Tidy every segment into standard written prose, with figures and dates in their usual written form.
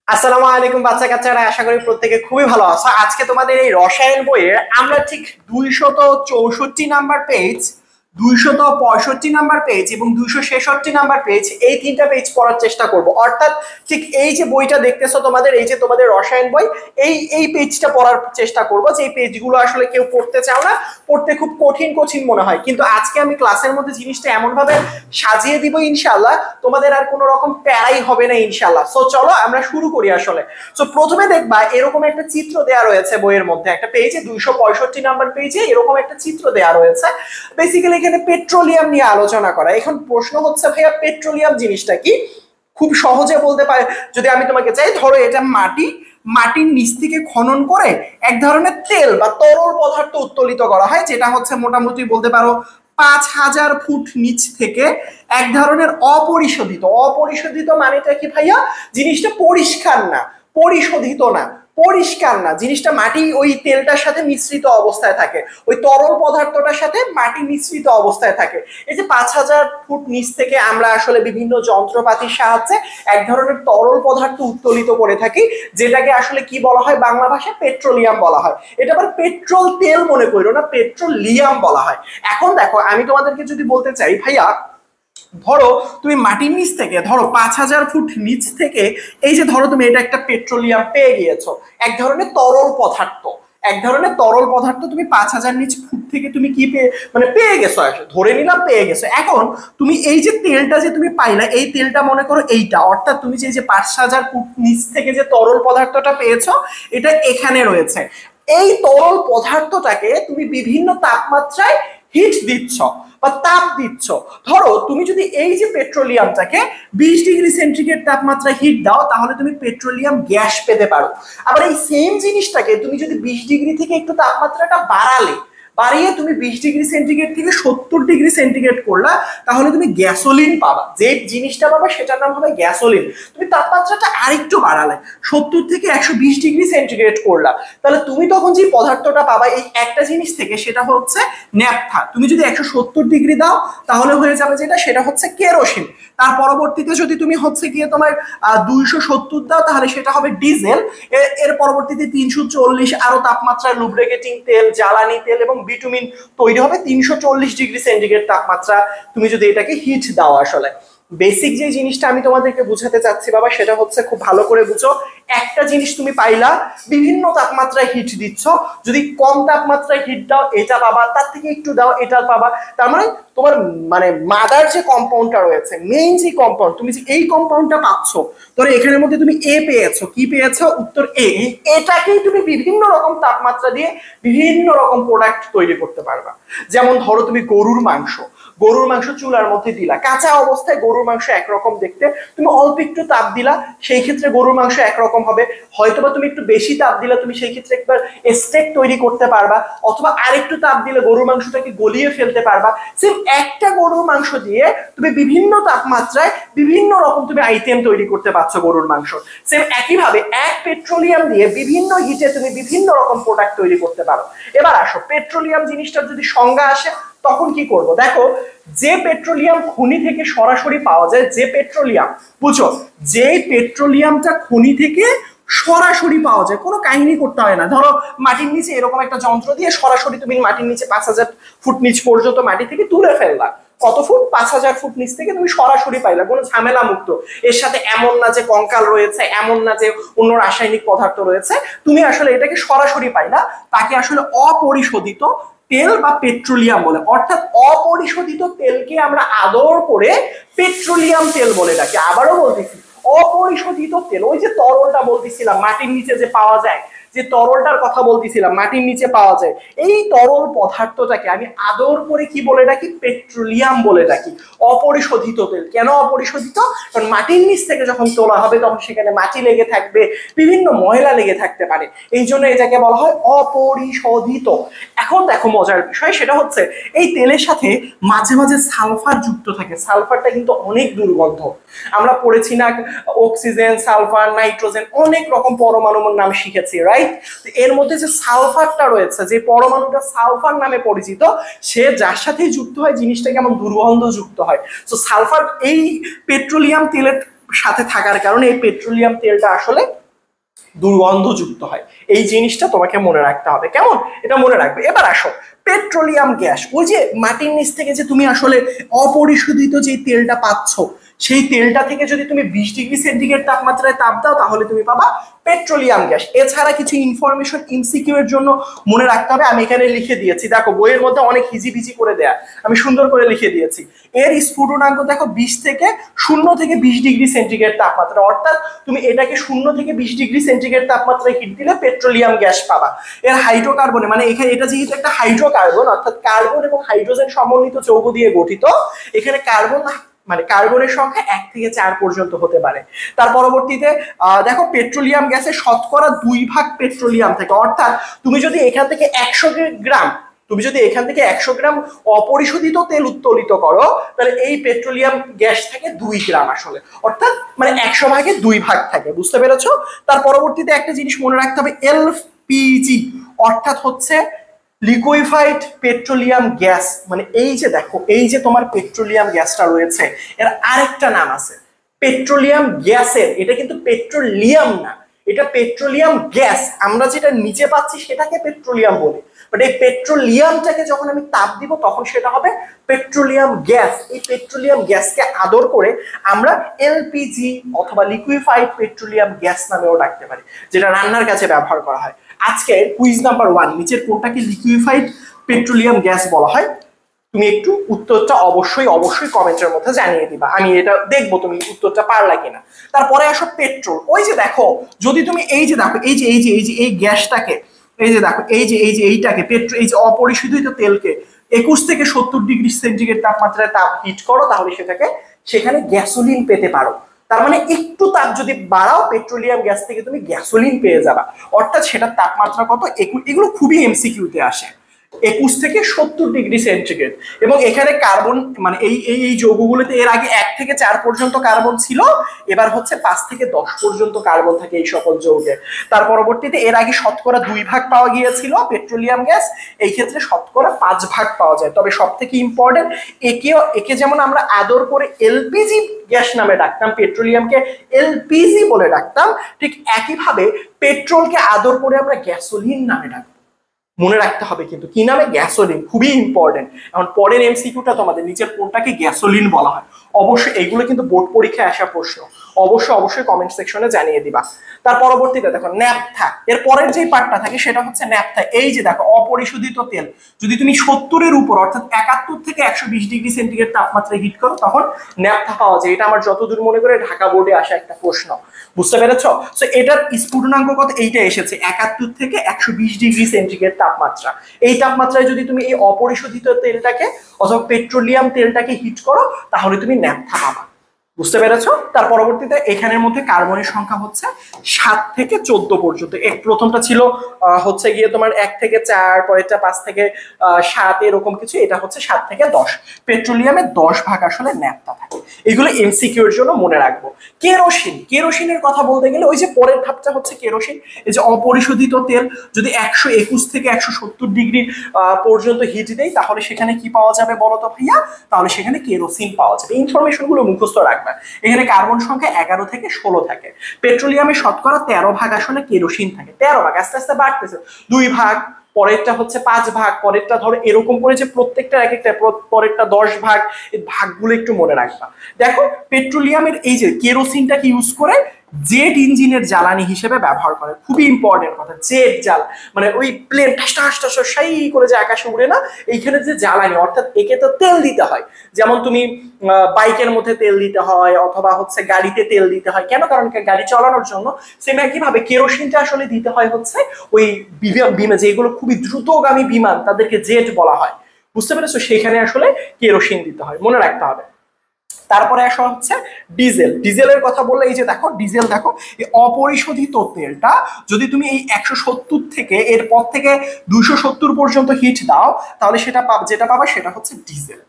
আসসালামু আলাইকুম বাচ্চা কাচ্চারা, আশা করি প্রত্যেকে খুবই ভালো আছো। আজকে তোমাদের এই রসায়ন বইয়ের আমরা ঠিক 264 নাম্বার পেজ, 265 নাম্বার পেজ এবং 266 নাম্বার পেজ, এই তিনটা পেজ পড়ার চেষ্টা করব। অর্থাৎ ঠিক এই যে বইটা দেখতেছো তোমাদের, এই যে তোমাদের রসায়ন বই, এই এই পেজটা পড়ার চেষ্টা করব। যে এই পেজগুলো আসলে কেউ পড়তে চাও না, পড়তে খুব কঠিন কঠিন মনে হয়, কিন্তু আজকে আমি ক্লাসের মধ্যে জিনিসটা এমন ভাবে সাজিয়ে দিব ইনশাআল্লাহ, তোমাদের আর কোনো রকম প্যারাই হবে না ইনশাআল্লাহ। সো চলো আমরা শুরু করি আসলে। সো প্রথমে দেখবা এরকম একটা চিত্র দেয়া রয়েছে বইয়ের মধ্যে, একটা পেজে 265 নাম্বার পেজে এরকম একটা চিত্র দেয়া রয়েছে। বেসিক্যালি এখানে পেট্রোলিয়াম নিয়ে আলোচনা করা। এখন প্রশ্ন হচ্ছে ভাইয়া পেট্রোলিয়াম জিনিসটা কি? খুব সহজে বলতে পারে যদি আমি তোমাকে চাই, ধরো এটা মাটি, মাটির নিচ থেকে খনন করে এক ধরনের তেল বা তরল পদার্থ উত্তোলিত করা হয়, যেটা হচ্ছে মোটামুটি বলতে পারো 5,000 ফুট নিচ থেকে এক ধরনের অপরিশোধিত। অপরিশোধিত মানেটা কি ভাইয়া? জিনিসটা পরিষ্কার না, পরিশোধিত না, পরিষ্কার না, জিনিসটা মাটি ওই তেলটার সাথে মিশ্রিত অবস্থায় থাকে, ওই তরল পদার্থটার সাথে মাটি মিশ্রিত অবস্থায় থাকে। এই যে 5,000 ফুট নিচ থেকে আমরা আসলে বিভিন্ন যন্ত্রপাতির সাহায্যে এক ধরনের তরল পদার্থ উত্তোলিত করে থাকি, যেটাকে আসলে কি বলা হয় বাংলা ভাষায়? পেট্রোলিয়াম বলা হয়। এটা আবার পেট্রোল তেল মনে করো না, পেট্রোলিয়াম বলা হয়। এখন দেখো আমি তোমাদেরকে যদি বলতে চাই ভাইয়া, ধরো তুমি মাটির নিচ থেকে, ধরো 5,000 ফুট নিচ থেকে এই যে ধরো তুমি এটা একটা পেট্রোলিয়াম পেয়ে গিয়েছো, এক ধরনের তরল পদার্থ, এক ধরনের তরল পদার্থ তুমি 5,000 ফুট থেকে তুমি কি পেয়ে মানে পেয়ে গেছো, ধরে নিলাম পেয়ে গেছো। এখন তুমি এই যে তেলটা যে তুমি পাইলা, এই তেলটা মনে করো এইটা, অর্থাৎ তুমি যে 5,000 ফুট নিচ থেকে যে তরল পদার্থটা পেয়েছো, এটা এখানে রয়েছে। এই তরল পদার্থটাকে তুমি বিভিন্ন তাপমাত্রায় হিট দিচ্ছ বা তাপ দিচ্ছ। ধরো তুমি যদি এই যে পেট্রোলিয়ামটাকে 20 ডিগ্রি সেন্টিগ্রেড তাপমাত্রায় হিট দাও, তাহলে তুমি পেট্রোলিয়াম গ্যাস পেতে পারো। আবার এই সেম জিনিসটাকে তুমি যদি 20 ডিগ্রি থেকে একটু তাপমাত্রাটা বাড়িয়ে তুমি 20 ডিগ্রি সেন্টিগ্রেড থেকে 70 ডিগ্রি সেন্টিগ্রেড করলা, তাহলে তুমি গ্যাসোলিন পাবা। যে জিনিসটা পাবা সেটার নাম হবে গ্যাসোলিন। তুমি তাপমাত্রাটা আরেকটু বাড়ালে, 70 থেকে 120 ডিগ্রি সেন্টিগ্রেড করলা, তাহলে তুমি তখন যে পদার্থটা পাবা এই একটা জিনিস থেকে, সেটা হচ্ছে ন্যাপথা। তুমি যদি 170 ডিগ্রি দাও, তাহলে হয়ে যাবে যেটা, সেটা হচ্ছে কেরোসিন। তার পরবর্তীতে যদি তুমি হচ্ছে গিয়ে তোমার 270 দাও, তাহলে সেটা হবে ডিজেল। এর পরবর্তীতে 340 আরো তাপমাত্রায় লুব্রিকেটিং তেল, জ্বালানি তেল এবং বিটুমিন তৈরি হবে 340 ডিগ্রি সেন্টিগ্রেড তাপমাত্রা তুমি যদি এটাকে হিট দাও। আসলে বেসিক যে জিনিসটা আমি তোমাদেরকে বুঝাতে চাচ্ছি বাবা, সেটা হচ্ছে খুব ভালো করে বুঝো। একটা জিনিস তুমি পাইলা, বিভিন্ন তাপমাত্রায় হিট দিচ্ছ, যদি কম তাপমাত্রায় হিট দাও এটা পাবা, তার থেকে একটু দাও এটা পাবা। তার মানে তোমার মানে মাদার যে কম্পাউন্ডটা রয়েছে, মেইন যে কম্পাউন্ড, তুমি যে এই কম্পাউন্ডটা পাচ্ছ, ধরো এখানের মধ্যে তুমি এ পেয়েছো, কি পেয়েছো? উত্তর এ। এটাকেই তুমি বিভিন্ন রকম তাপমাত্রা দিয়ে বিভিন্ন রকম প্রোডাক্ট তৈরি করতে পারবা। যেমন ধরো তুমি গরুর মাংস, গরুর মাংস চুলার মধ্যে দিলা, কাঁচা অবস্থায় গরুর মাংস একরকম দেখতে, তুমি অল্প একটু তাপ দিলা, সেই ক্ষেত্রে গরুর মাংস একরকম হবে। হয়তোবা তুমি একটু বেশি তাপ দিলা, তুমি সেই ক্ষেত্রে একবার স্টেক তৈরি করতে পারবা, অথবা আরেকটু তাপ দিলে গরুর মাংসটাকে গলিয়ে ফেলতে পারবা। সেম একটা গরুর মাংস দিয়ে তুমি বিভিন্ন তাপমাত্রায় বিভিন্ন রকম তুমি আইটেম তৈরি করতে পারছো গরুর মাংস। সেম একইভাবে এক পেট্রোলিয়াম দিয়ে বিভিন্ন হিটে তুমি বিভিন্ন রকম প্রোডাক্ট তৈরি করতে পারো। এবার আসো পেট্রোলিয়াম জিনিসটার যদি সংজ্ঞা আসে, তখন কি করব? দেখো, যে পেট্রোলিয়াম খনি থেকে সরাসরি পাওয়া যায়, যে পেট্রোলিয়াম, বুঝো, যে পেট্রোলিয়ামটা খনি থেকে সরাসরি পাওয়া যায়, কোনো কাহিনী করতে হয় না। ধরো মাটির নিচে এরকম একটা যন্ত্র দিয়ে সরাসরি তুমি মাটির নিচে 5,000 ফুট নিচ পর্যন্ত মাটি থেকে তুলে ফেললা। কত ফুট? 5,000 ফুট নিচ থেকে তুমি সরাসরি পাইলা, কোনো ঝামেলা মুক্ত। এর সাথে এমন না যে কঙ্কাল রয়েছে, এমন না যে অন্য রাসায়নিক পদার্থ রয়েছে, তুমি আসলে এটাকে সরাসরি পাইলা। তাকে আসলে অপরিশোধিত তেল বা পেট্রোলিয়াম বলে। অর্থাৎ অপরিশোধিত তেলকে আমরা আদর করে পেট্রোলিয়াম তেল বলে ডাকি। আবারও বলতেছি, অপরিশোধিত তেল, ওই যে তরলটা বলতেছিলাম মাটির নিচে যে পাওয়া যায়, যে তরলটার কথা বলতেছিলাম মাটির নিচে পাওয়া যায়, এই তরল পদার্থটাকে আমি আদর করে কি বলে ডাকি? পেট্রোলিয়াম বলে ডাকি। অপরিশোধিত তেল কেন অপরিশোধিত? কারণ মাটির নিচ থেকে যখন তোলা হবে, তখন সেখানে মাটি লেগে থাকবে, বিভিন্ন ময়লা লেগে থাকতে পারে, এই জন্য এটাকে বলা হয় অপরিশোধিত। এখন দেখো মজার বিষয়, সেটা হচ্ছে এই তেলের সাথে মাঝে মাঝে সালফার যুক্ত থাকে। সালফারটা কিন্তু অনেক দুর্গন্ধ। আমরা পড়েছি না, অক্সিজেন, সালফার, নাইট্রোজেন, অনেক রকম পরমাণুর নাম শিখেছি, রাইট? এর মধ্যে যে সালফারটা রয়েছে, যে পরমাণুটা সালফার নামে পরিচিত, সে যার সাথে যুক্ত হয় জিনিসটা কেমন দুর্গন্ধ যুক্ত হয়। তো সালফার এই পেট্রোলিয়াম তেলের সাথে থাকার কারণে এই পেট্রোলিয়াম তেলটা আসলে দুর্গন্ধযুক্ত হয়। এই জিনিসটা তোমাকে মনে রাখতে হবে, কেমন? এটা মনে রাখবে। এবার আসো পেট্রোলিয়াম গ্যাস, ওই যে মাটির নিচ থেকে যে তুমি আসলে অপরিশোধিত যে তেলটা পাচ্ছ, সেই তেলটা থেকে যদি তুমি 20 ডিগ্রি সেন্টিগ্রেড তাপমাত্রায় তাপ দাও তাহলে তুমি পাবা পেট্রোলিয়াম গ্যাস। এছাড়া কিছু ইনফরমেশন এমসিকিউ এর জন্য মনে রাখতে হবে, আমি এখানে লিখে দিয়েছি, দেখো বইয়ের মধ্যে অনেক হিজিবিজি করে দেয়া, আমি সুন্দর করে লিখে দিয়েছি। এর স্ফুটনাঙ্ক দেখো 0 থেকে 20 ডিগ্রি সেন্টিগ্রেড তাপমাত্রা, অর্থাৎ তুমি এটাকে 0 থেকে 20 ডিগ্রি সেন্টিগ্রেড তাপমাত্রায় হিট দিলে পেট্রোলিয়াম গ্যাস পাবা। এর হাইড্রোকার্বনে, মানে এখানে এটা যেহেতু একটা হাইড্রোকার্বন, অর্থাৎ কার্বন এবং হাইড্রোজেন সমন্বিত যৌগ দিয়ে গঠিত, এখানে কার্বন মানে কার্বনের সংখ্যা 1 থেকে 4 পর্যন্ত হতে পারে। তার পরবর্তীতে দেখো পেট্রোলিয়াম গ্যাসে শতকরা 2 ভাগ পেট্রোলিয়াম থাকে, অর্থাৎ তুমি যদি এখান থেকে 100 গ্রাম অপরিশোধিত তেল উত্তোলিত করো, তাহলে এই পেট্রোলিয়াম গ্যাস থাকে 2 গ্রাম আসলে, অর্থাৎ মানে 100 ভাগে 2 ভাগ থাকে। বুঝতে পেরেছো? তার পরবর্তীতে একটা জিনিস মনে রাখতে হবে, এলপিজি অর্থাৎ হচ্ছে লিকুইফাইড পেট্রোলিয়াম গ্যাস, মানে এই যে দেখো এই যে তোমার পেট্রোলিয়াম গ্যাসটা রয়েছে, এর আরেকটা নাম আছে পেট্রোলিয়াম গ্যাসের, এটা কিন্তু পেট্রোলিয়াম না, এটা পেট্রোলিয়াম গ্যাস। আমরা যেটা নিচে পাচ্ছি সেটাকে পেট্রোলিয়াম বলি, বাট এই পেট্রোলিয়ামটাকে যখন আমি তাপ দিব তখন সেটা হবে পেট্রোলিয়াম গ্যাস। এই পেট্রোলিয়াম গ্যাসকে আদর করে আমরা এলপিজি অথবা লিকুইফাইড পেট্রোলিয়াম গ্যাস নামেও ডাকতে পারি, যেটা রান্নার কাজে ব্যবহার করা হয়। আজকে কুইজ নাম্বার 1, নিচের কোনটাকে লিকুইফাইড পেট্রোলিয়াম গ্যাস বলা হয়? তুমি একটু উত্তরটা অবশ্যই অবশ্যই কমেন্টের মধ্যে জানিয়ে দিবা, আমি এটা দেখবো তুমি উত্তরটা পারলা কিনা। তারপরে আসো পেট্রোল, ওই যে দেখো যদি তুমি এই যে দেখো এই গ্যাসটাকে, এই যে দেখো এইটাকে এই যে অপরিশোধিত তেলকে 21 থেকে 70 ডিগ্রি সেন্টিগ্রেড তাপমাত্রায় তাপ হিট করো, তাহলে সেখানে গ্যাসোলিন পেতে পারো। তার মানে একটু তাপ যদি বাড়াও পেট্রোলিয়াম গ্যাস থেকে তুমি গ্যাসোলিন পেয়ে যাবা, অর্থাৎ সেটার তাপমাত্রা কত? এগুলো খুবই এমসিকিউতে আসে, 21 থেকে 70 ডিগ্রি সেন্টিগ্রেড। এবং এখানে কার্বন মানে এই যৌগগুলোতে এর আগে 1 থেকে 4 পর্যন্ত কার্বন ছিল, এবার হচ্ছে 5 থেকে 10 পর্যন্ত কার্বন থাকে এই সকল যৌগে। তার পরবর্তীতে এর আগে শতকরা 2 ভাগ পাওয়া গিয়েছিল পেট্রোলিয়াম গ্যাস, এই ক্ষেত্রে শতকরা 5 ভাগ পাওয়া যায়। তবে সব থেকে ইম্পর্টেন্ট, একে যেমন আমরা আদর করে এলপিজি গ্যাস নামে ডাকতাম, পেট্রোলিয়ামকে এলপিজি বলে ডাকতাম, ঠিক একইভাবে পেট্রোলকে আদর করে আমরা গ্যাসোলিন নামে ডাকতাম। মনে রাখতে হবে কিন্তু কি নামে? গ্যাসোলিন, খুবই ইম্পর্টেন্ট। এখন পরের এমসিকিউটা তোমাদের নিচের কোনটাকে গ্যাসোলিন বলা হয়? অবশ্যই এইগুলো কিন্তু বোর্ড পরীক্ষায় আসা প্রশ্ন, অবশ্যই কমেন্ট সেকশনে জানিয়ে দিবা। তার পরবর্তীতে দেখো ন্যাপথা, এর পরের যে পার্টটা থাকে সেটা হচ্ছে ন্যাপথা। এই যে দেখো অপরিশোধিত তেল যদি তুমি 70-এর উপর অর্থাৎ 71 থেকে 120 ডিগ্রি সেন্টিগ্রেড তাপমাত্রায় হিট করো তখন ন্যাপথা পাওয়া যায়। এটা আমার যতদূর মনে করে ঢাকা বোর্ডে আসা একটা প্রশ্ন, বুঝতে পেরেছো? সো এটার স্ফুটনাঙ্ক কত? এইটা এসেছে 71 থেকে 120 ডিগ্রি সেন্টিগ্রেড তাপমাত্রা। এই তাপমাত্রায় যদি তুমি এই অপরিশোধিত তেলটাকে অথবা পেট্রোলিয়াম তেলটাকে হিট করো তাহলে তুমি ন্যাপথা পাবা। বুঝতে পেরেছো? তার পরবর্তীতে এখানের মধ্যে কার্বনের সংখ্যা হচ্ছে 7 থেকে 14 পর্যন্ত। প্রথমটা ছিল হচ্ছে গিয়ে তোমার 1 থেকে 4, পরেরটা 5 থেকে 7, এরকম কিছু, এটা হচ্ছে 7 থেকে 10। পেট্রোলিয়ামে 10 ভাগ আসলে ন্যাপথা থাকে। এগুলো এমসিকিউ এর জন্য মনে রাখবো। কেরোসিনের কথা বলতে গেলে ওই যে পরের ধাপটা হচ্ছে কেরোসিন। এই যে অপরিশোধিত তেল যদি 121 থেকে 170 ডিগ্রি পর্যন্ত হিট দেয় তাহলে সেখানে কি পাওয়া যাবে বলো তো ভাইয়া? তাহলে সেখানে কেরোসিন পাওয়া যাবে। ইনফরমেশন গুলো মুখস্থ রাখবে। এখানে কার্বন সংখ্যা 11 থেকে 16 থাকে। পেট্রোলিয়ামে শতকরা 13 ভাগ আসলে কেরোসিন থাকে, 13 ভাগ, আস্তে আস্তে বাড়তেছে, 2 ভাগ, পরেরটা হচ্ছে 5 ভাগ, পরেরটা ধরো এরকম করে যে প্রত্যেকটা এক একটা, পরেরটা 10 ভাগ, এই ভাগগুলো একটু মনে রাখবা। দেখো পেট্রোলিয়ামের এই যে কেরোসিনটাকে ইউজ করে জেট ইঞ্জিনের জ্বালানি হিসেবে ব্যবহার করে। খুবই ইম্পর্টেন্ট কথা, জেট জ্বাল মানে ওই প্লেন সাই করে যে আকাশে উড়ে না, এইখানে যে জ্বালানি, অর্থাৎ একে তো তেল দিতে হয়। যেমন তুমি বাইকের মধ্যে তেল দিতে হয় অথবা হচ্ছে গাড়িতে তেল দিতে হয়, কেন? কারণ গাড়ি চালানোর জন্য। সেম একইভাবে কেরোসিনটা আসলে দিতে হয় হচ্ছে ওই বিমান, যেগুলো খুবই দ্রুতগামী বিমান তাদেরকে জেট বলা হয়। বুঝতে পেরেছো? সেখানে আসলে কেরোসিন দিতে হয়, মনে রাখতে হবে। তারপরে আসা হচ্ছে ডিজেলের কথা বললে এই যে দেখো ডিজেল, দেখো এই অপরিশোধিত তেলটা যদি তুমি এই 170 থেকে এরপর থেকে 270 পর্যন্ত হিট দাও তাহলে যেটা পাবা সেটা হচ্ছে ডিজেল।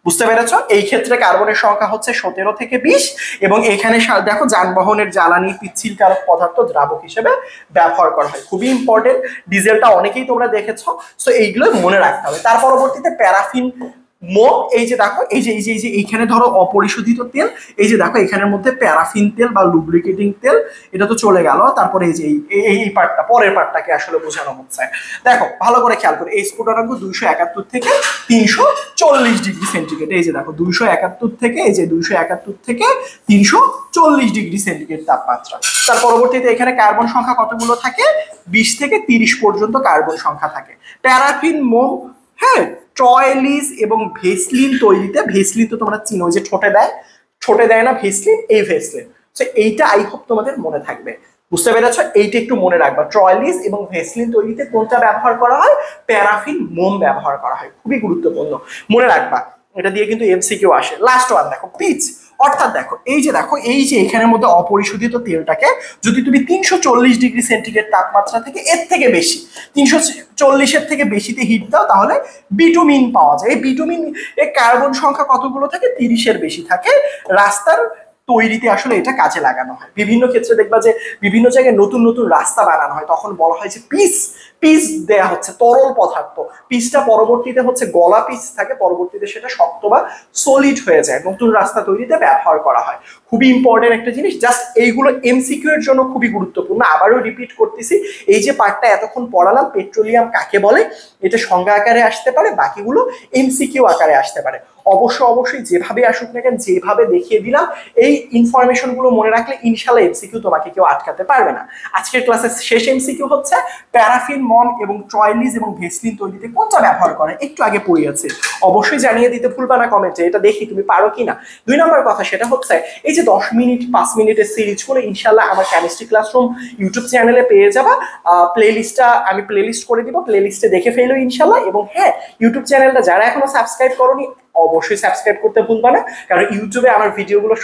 বুঝতে পেরেছো? এই ক্ষেত্রে কার্বনের সংখ্যা হচ্ছে 17 থেকে 20 এবং এখানে দেখো যানবাহনের জ্বালানি পিচ্ছিল কারক পদার্থ দ্রাবক হিসেবে ব্যবহার করা হয়। খুবই ইম্পর্টেন্ট, ডিজেলটা অনেকেই তোমরা দেখেছো, সো এইগুলো মনে রাখতে হবে। তার পরবর্তীতে প্যারাফিন মোম, এই যে দেখো এই যে এইখানে ধরো অপরিশোধিত তেল, এই যে দেখো এখানের মধ্যে প্যারাফিন তেল বা লুব্রিকেটিং তেল, এটা তো চলে গেল। তারপরে এই যে এই পার্টটা, পরের পার্টটাকে আসলে বোঝানো হচ্ছে। দেখো ভালো করে খেয়াল করে, এই স্ফুটনাঙ্ক 271 থেকে 340 ডিগ্রি সেন্টিগ্রেড। এই যে দেখো 271 থেকে, এই যে 271 থেকে 340 ডিগ্রি সেন্টিগ্রেড তাপমাত্রা। তার পরবর্তীতে এখানে কার্বন সংখ্যা কতগুলো থাকে? 20 থেকে 30 পর্যন্ত কার্বন সংখ্যা থাকে। প্যারাফিন, মোম, হ্যাঁ, ট্রয়লিস এবং ভেসলিন তৈরিতে, ভেসলিন তো তোমরা চিনো, যে ঠোঁটে দেয় না ভেসলিন, এই ভেসলিন। তো এইটা আই হোপ তোমাদের মনে থাকবে, বুঝতে পেরেছ? এইটা একটু মনে রাখবা, ট্রয়লিস এবং ভেসলিন তৈরিতে কোনটা ব্যবহার করা হয়? প্যারাফিন, মোম ব্যবহার করা হয়। খুবই গুরুত্বপূর্ণ, মনে রাখবা। এটা দিয়ে কিন্তু এমসিকিউ আসে। লাস্ট ওয়ান দেখো, পিচ। অর্থাৎ দেখো এই যে এখানের মধ্যে অপরিশোধিত তেলটাকে যদি তুমি 340 ডিগ্রি সেন্টিগ্রেড তাপমাত্রা থেকে এর থেকে বেশি, 340-এর থেকে বেশিতে হিট দাও, তাহলে বিটুমিন পাওয়া যায়। এই বিটুমিন এর কার্বন সংখ্যা কতগুলো থাকে? 30-এর বেশি থাকে। রাস্তার তৈরিতে আসলে এটা কাজে লাগানো হয়। বিভিন্ন ক্ষেত্রে দেখবা যে বিভিন্ন জায়গায় নতুন নতুন রাস্তা বানানো হয়, তখন বলা হয় যে পিচ দেয়া হচ্ছে, তরল পদার্থ। পিচটা পরবর্তীতে হচ্ছে গলা পিচ থাকে, পরবর্তীতে সেটা শক্ত বা সলিড হয়ে যায়, নতুন রাস্তা তৈরিতে ব্যবহার করা হয়। খুবই ইম্পর্টেন্ট একটা জিনিস, জাস্ট এইগুলো এমসিকিউ এর জন্য খুবই গুরুত্বপূর্ণ। আবারও রিপিট করতেছি, এই যে পার্টটা এতক্ষণ পড়ালাম, পেট্রোলিয়াম কাকে বলে, এটা সংজ্ঞা আকারে আসতে পারে, বাকিগুলো এমসিকিউ আকারে আসতে পারে। অবশ্যই যেভাবে আসুক না কেন, যেভাবে দেখিয়ে দিলাম, এই ইনফরমেশন গুলো মনে রাখলে ইনশাল্লাহ এমসিকিউ তোমাকে কেউ আটকাতে পারবে না। আজকের ক্লাসের শেষ এমসিকিউ হচ্ছে প্যারাফিন, মম এবং ট্রয়লিস এবং ভেসলিন তৈরিতে কোনটা ব্যবহার করে? একটু আগে পড়িয়েছে, অবশ্যই জানিয়ে দিতে ভুলবা না কমেন্টে, এটা দেখি তুমি পারো কিনা। 2 নম্বর কথা সেটা হচ্ছে, এই যে 10 মিনিট 5 মিনিটের সিরিজগুলো ইনশাল্লাহ আমার কেমিস্ট্রি ক্লাসরুম ইউটিউব চ্যানেলে পেয়ে যাবা। প্লেলিস্টটা আমি প্লেলিস্ট করে দিব, প্লেলিস্টে দেখে ফেলো ইনশাল্লাহ। এবং হ্যাঁ, ইউটিউব চ্যানেলটা যারা এখনো সাবস্ক্রাইব করোনি, অবশ্যই সাবস্ক্রাইব করতে ভুলবা না, কারণ ইউটিউবে আমার ভিডিওগুলো